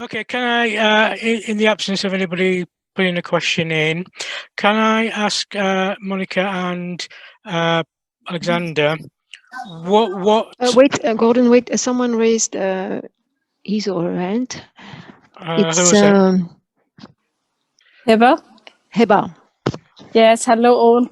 Okay, can I, in the absence of anybody putting a question in, can I ask Monica and Alexander, what Wait, Gordon, wait. Someone raised his or her hand. who It's was it? Heba? Heba. Yes, hello all.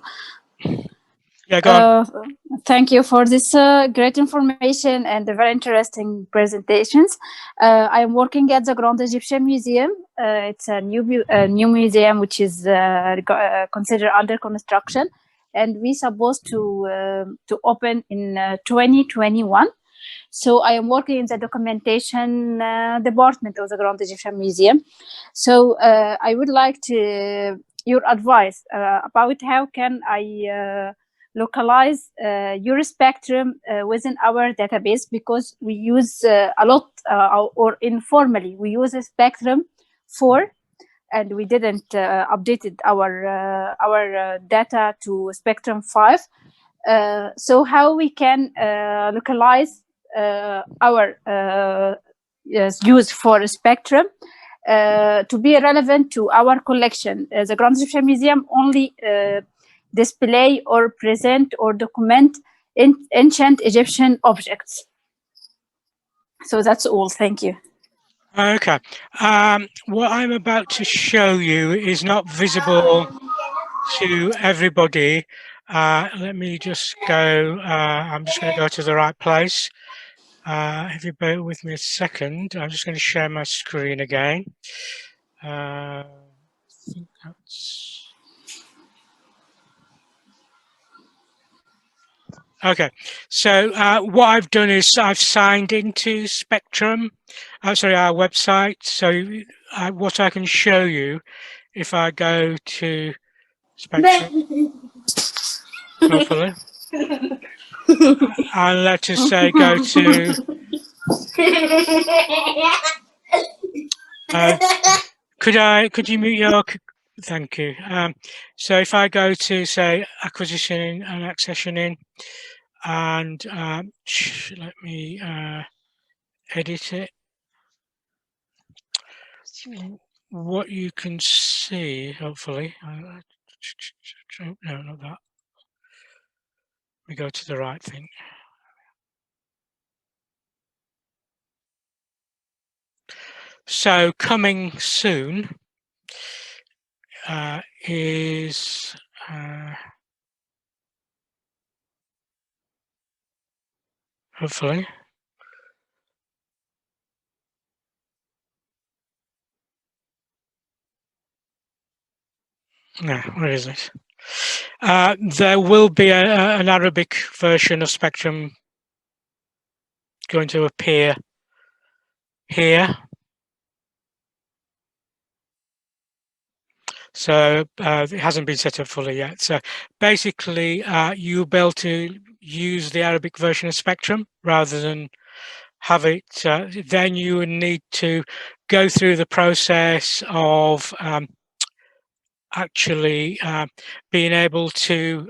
Yeah, go on. Thank you for this great information and the very interesting presentations. I am working at the Grand Egyptian Museum. It's a new museum which is considered under construction, and we supposed to open in 2021. So I am working in the documentation department of the Grand Egyptian Museum. So I would like to your advice about how can I localize your spectrum within our database, because we use a lot or informally we use a spectrum 4 and we didn't updated our data to spectrum 5. So how we can localize our use for spectrum to be relevant to our collection. The Grand Egyptian Museum only display or present or document ancient Egyptian objects. So that's all. Thank you. Okay. What I'm about to show you is not visible to everybody. Let me just go, I'm just going to go to the right place. If you bear with me a second, I'm just going to share my screen again. I think that's... Okay, so what I've done is I've signed into Spectrum, sorry, our website. So what I can show you, if I go to Spectrum, hopefully, and let us say go to, could you mute your, thank you. So if I go to say acquisition and accessioning, and let me edit it. What you can see, hopefully, no, not that. We go to the right thing. So coming soon is hopefully. No, where is it? There will be an Arabic version of Spectrum going to appear here. So it hasn't been set up fully yet. So basically, you'll be able to use the Arabic version of Spectrum rather than have it. Then you would need to go through the process of actually being able to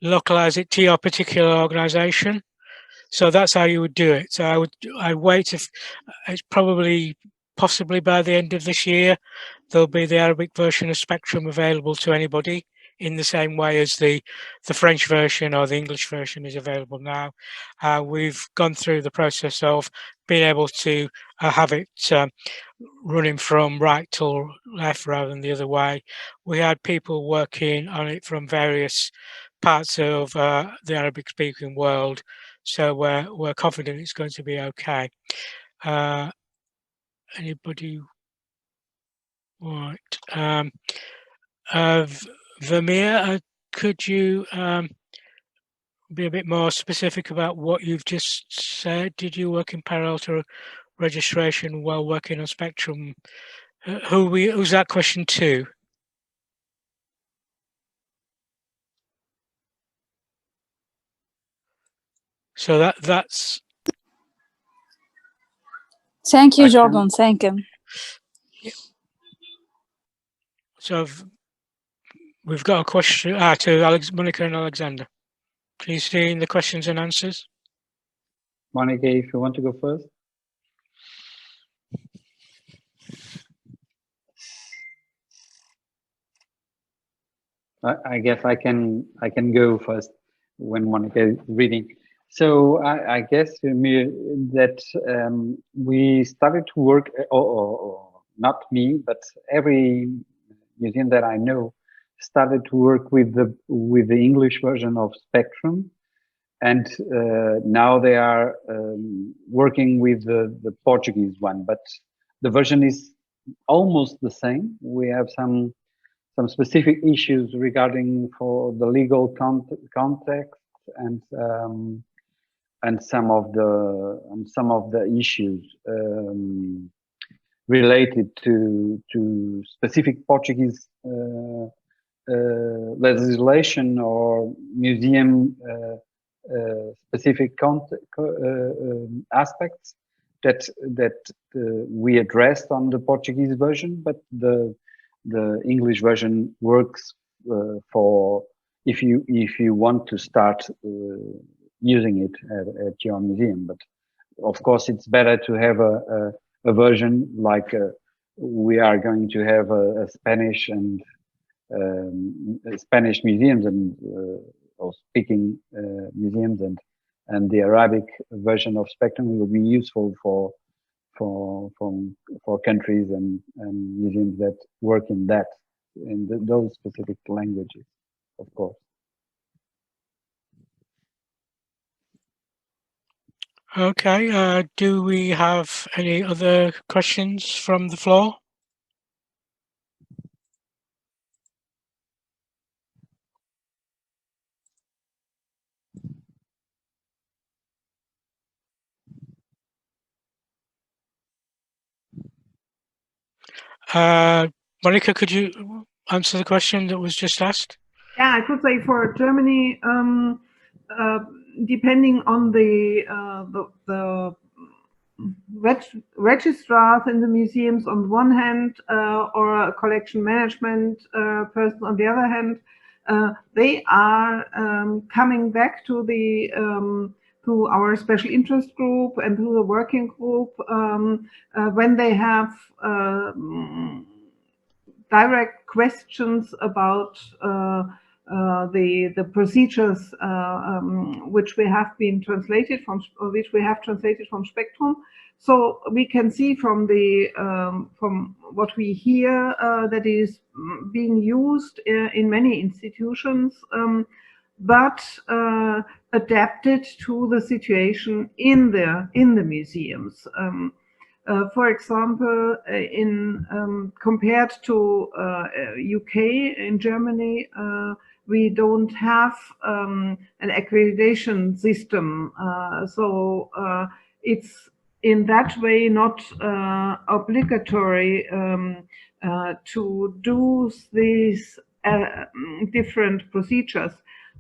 localize it to your particular organization. So that's how you would do it. So I wait if it's probably possibly by the end of this year, there'll be the Arabic version of Spectrum available to anybody in the same way as the French version or the English version is available now. We've gone through the process of being able to have it running from right to left rather than the other way. We had people working on it from various parts of the Arabic speaking world, so we're confident it's going to be okay. Anybody? Right. Vermeer, could you be a bit more specific about what you've just said? Did you work in parallel to registration while working on Spectrum? Who's that question to? So that's. Thank you, Jordan. Thank you. Yeah. So we've got a question to Monica and Alexander. Can you see the questions and answers? Monica, if you want to go first. I guess I can go first when Monica is reading. So I guess that we started to work, or not me, but every museum that I know started to work with the English version of Spectrum, and now they are working with the Portuguese one, but the version is almost the same. We have some specific issues regarding for the legal context and some of the issues related to specific Portuguese legislation or museum specific aspects that we addressed on the Portuguese version, but the English version works for if you want to start using it at your museum. But of course, it's better to have a version like we are going to have a Spanish and Spanish museums and or speaking museums, and the Arabic version of Spectrum will be useful for countries and museums that work in those specific languages, of course. Okay, do we have any other questions from the floor? Monica, could you answer the question that was just asked? Yeah, I could say for Germany, depending on the registrars in the museums on the one hand, or a collection management person on the other hand, they are coming back to the to our special interest group and to the working group when they have direct questions about the procedures which we have translated from Spectrum. So we can see from the from what we hear that is being used in many institutions, but adapted to the situation in the museums. For example, compared to UK, in Germany, we don't have an accreditation system, so it's in that way not obligatory to do these different procedures.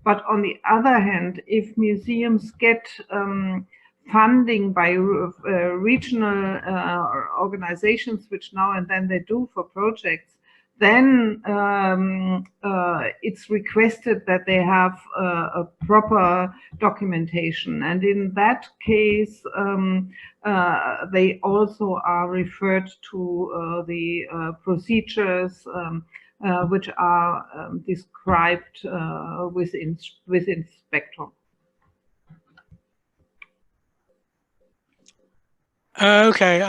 But on the other hand, if museums get funding by regional organizations, which now and then they do for projects, then it's requested that they have a proper documentation. And in that case, they also are referred to the procedures which are described within Spectrum. Okay,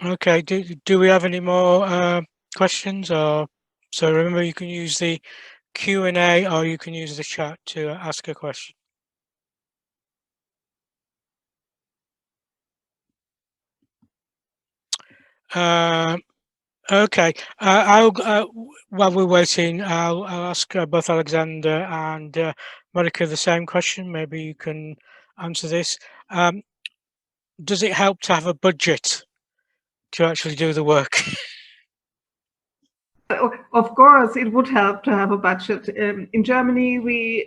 Okay, do we have any more questions? Or so remember, you can use the Q&A or you can use the chat to ask a question. Okay, while we're waiting, I'll ask both Alexander and Monica the same question. Maybe you can answer this. Does it help to have a budget to actually do the work? Of course, it would help to have a budget. In Germany, we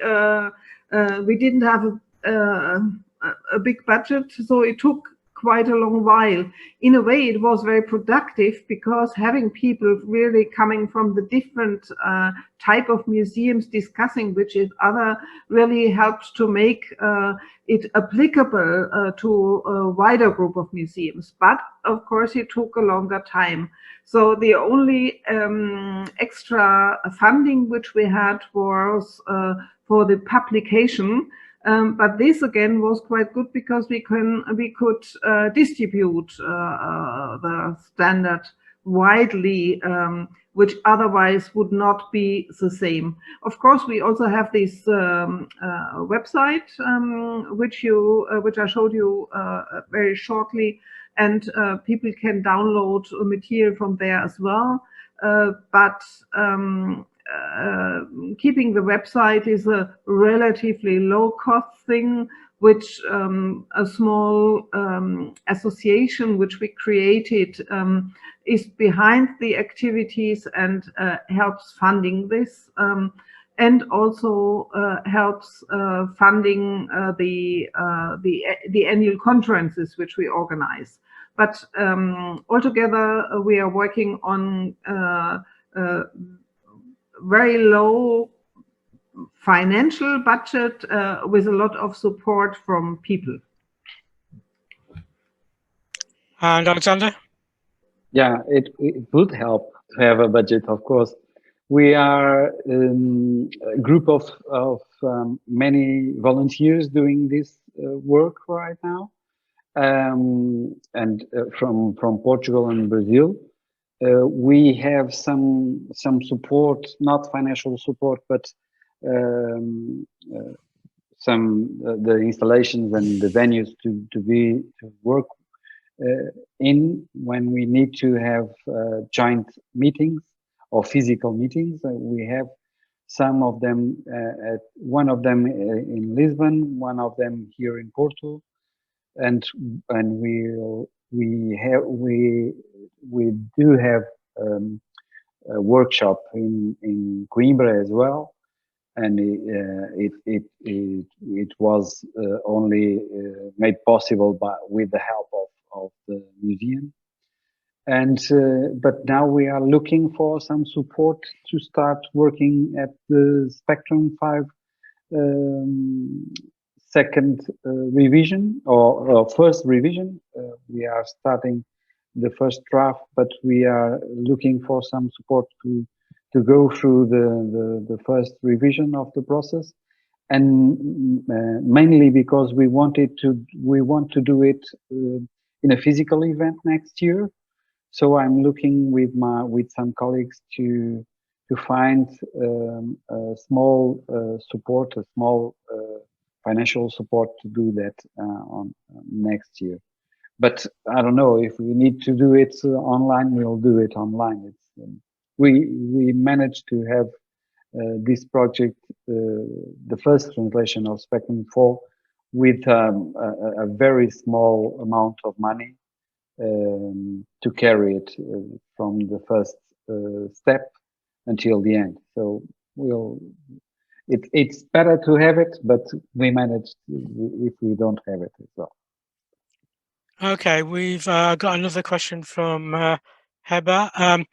didn't have a big budget, so it took quite a long while. In a way, it was very productive because having people really coming from the different type of museums discussing with each other really helped to make it applicable to a wider group of museums. But of course, it took a longer time. So the only extra funding which we had was for the publication. But this again was quite good because we could distribute the standard widely, which otherwise would not be the same. Of course, we also have this website which I showed you very shortly, and people can download material from there as well. But keeping the website is a relatively low-cost thing, which a small association which we created is behind the activities and helps funding this, and also helps funding the annual conferences which we organize. But altogether, we are working on very low financial budget with a lot of support from people. And Alexander? Yeah, it would help to have a budget, of course. We are a group of many volunteers doing this work right now, and from Portugal and Brazil. We have some support, not financial support, but the installations and the venues to work in when we need to have joint meetings or physical meetings. We have some of them one of them in Lisbon, one of them here in Porto, and we do have a workshop in Coimbra as well, and it was only made possible with the help of the museum. And but now we are looking for some support to start working at the Spectrum 5 second revision or first revision. We are starting the first draft, but we are looking for some support to go through the first revision of the process, and mainly because we want to do it in a physical event next year. So I'm looking with some colleagues to find a small support, a small financial support to do that on next year. But I don't know if we need to do it online. We'll do it online. It's we managed to have this project, the first translation of Spectrum 4, with a very small amount of money to carry it from the first step until the end. So it's better to have it, but we managed if we don't have it as well. Okay, we've got another question from Heba.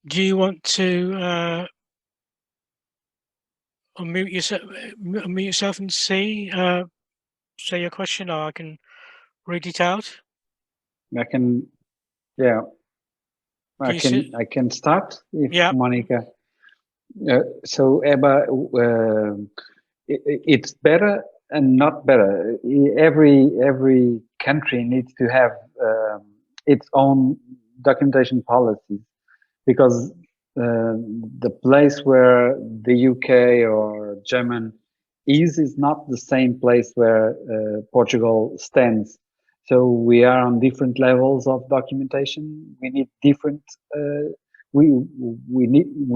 Do you want to unmute yourself and say your question, or I can read it out? I can, yeah. I can start if Monica. So Eba, it's better and not better. Every country needs to have its own documentation policies, because the place where the UK or German is not the same place where Portugal stands. So we are on different levels of documentation. We need different we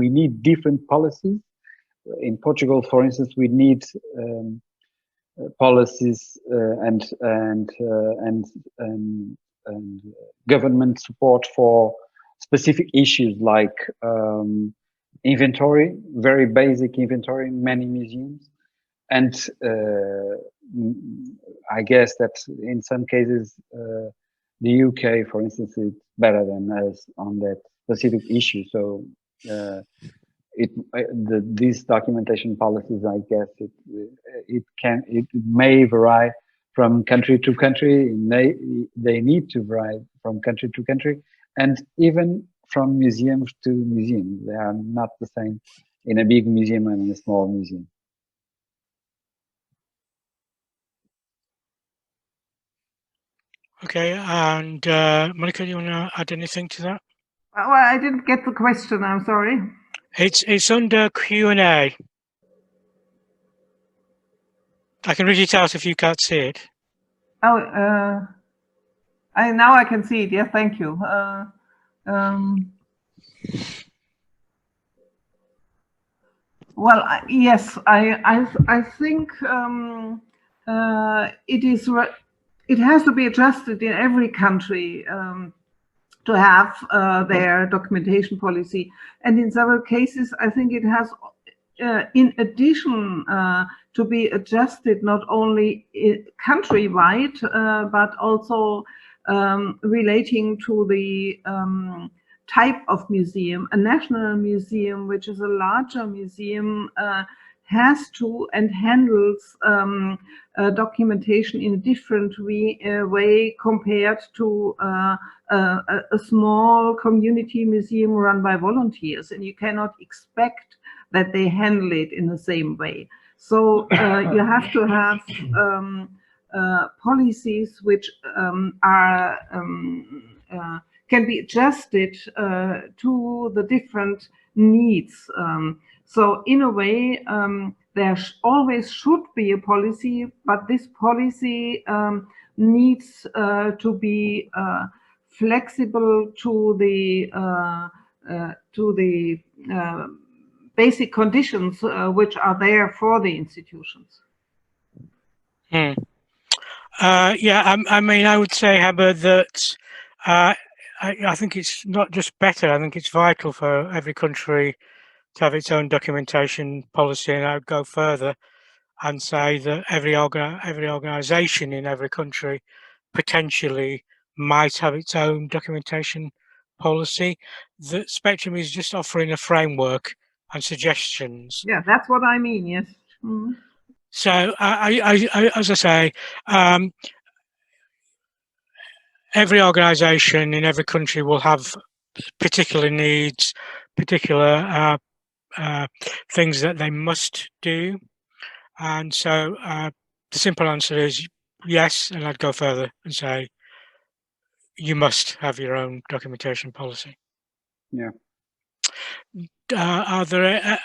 need different policies. In Portugal, for instance, we need policies and government support for specific issues like inventory, very basic inventory in many museums. And I guess that in some cases the UK, for instance, is better than us on that specific issue. So these documentation policies, I guess, it may vary from country to country. They need to vary from country to country, and even from museum to museum. They are not the same in a big museum and in a small museum. Okay, and Monica, you want to add anything to that? Well, I didn't get the question. I'm sorry. It's under Q&A. I can read it out if you can't see it. Oh, now I can see it. Yes, thank you. Well, yes, I think it has to be adjusted in every country to have their documentation policy, and in several cases, I think it has, in addition, to be adjusted not only countrywide but also relating to the type of museum. A national museum, which is a larger museum, has to and handles documentation in a different way compared to a small community museum run by volunteers, and you cannot expect that they handle it in the same way. So you have to have policies which are can be adjusted to the different needs. So in a way, there always should be a policy, but this policy needs to be flexible to the basic conditions which are there for the institutions. Yeah, I mean, I would say, Heber, that I think it's not just better, I think it's vital for every country to have its own documentation policy, and I would go further and say that every organisation in every country potentially might have its own documentation policy. The Spectrum is just offering a framework and suggestions. Yeah, that's what I mean, yes. Mm-hmm. So, as I say, every organisation in every country will have particular needs, particular things that they must do. And so the simple answer is yes, and I'd go further and say you must have your own documentation policy. Yeah. Are there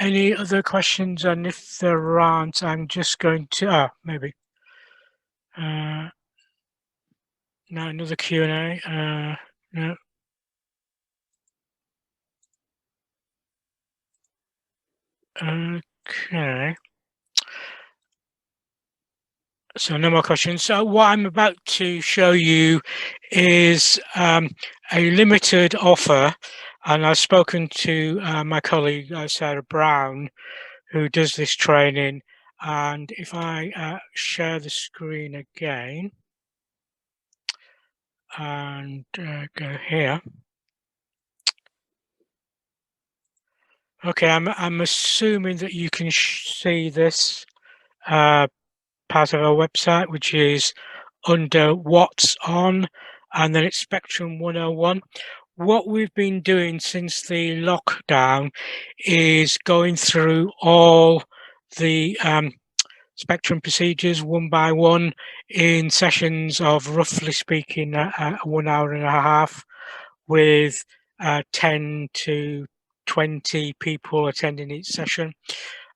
any other questions? And if there aren't, I'm just going to maybe. No, another Q&A. No. Okay. So no more questions. So what I'm about to show you is a limited offer, and I've spoken to my colleague Sarah Brown, who does this training. And if I share the screen again and go here. Okay, I'm assuming that you can see this part of our website, which is under What's On, and then it's Spectrum 101. What we've been doing since the lockdown is going through all the Spectrum procedures one by one in sessions of, roughly speaking, 1 hour and a half, with 10 to 20 people attending each session.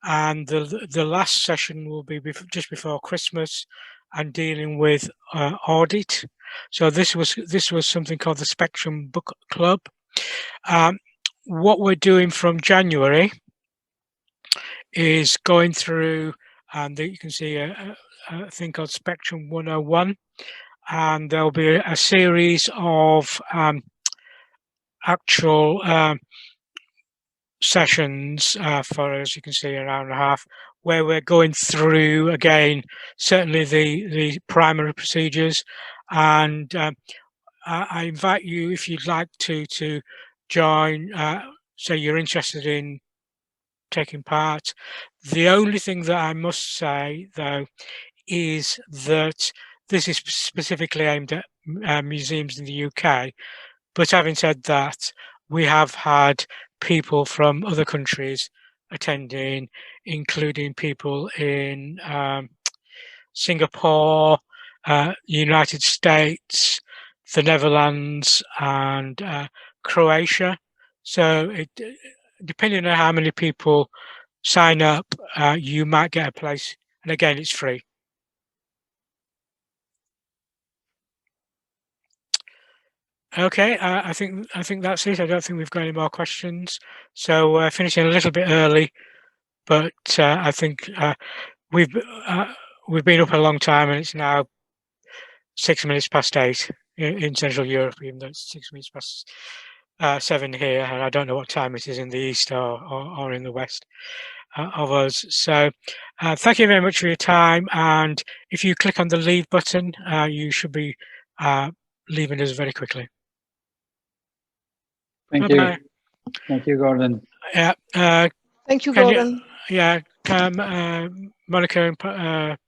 And the last session will be just before Christmas, and dealing with audit. So this was something called the Spectrum Book Club. What we're doing from January is going through, and you can see a thing called Spectrum 101, and there'll be a series of actual sessions for, as you can see, an hour and a half, where we're going through again certainly the primary procedures, and I invite you, if you'd like to join, say you're interested in taking part. The only thing that I must say, though, is that this is specifically aimed at museums in the UK. But having said that, we have had people from other countries attending, including people in Singapore, United States, the Netherlands, and Croatia. So depending on how many people sign up, you might get a place. And again, it's free. Okay, I think that's it. I don't think we've got any more questions. So finishing a little bit early, but I think we've been up a long time, and it's now 6 minutes past 8 in Central Europe, even though it's 6 minutes past 7 here, and I don't know what time it is in the east or in the west of us. So thank you very much for your time, and if you click on the leave button, you should be leaving us very quickly. Thank Bye-bye. you. Thank you, Gordon. Yeah. Thank you, Gordon. Monica and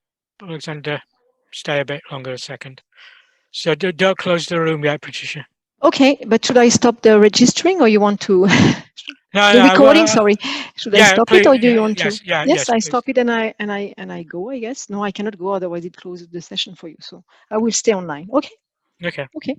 Alexander, stay a bit longer a second. So don't close the room yet, Patricia. Okay, but should I stop the registering, or you want to? The recording, sorry. Should I stop it, or do you want to? Yes, I stop it and I go, I guess. No, I cannot go, otherwise it closes the session for you. So I will stay online. Okay. Okay. Okay.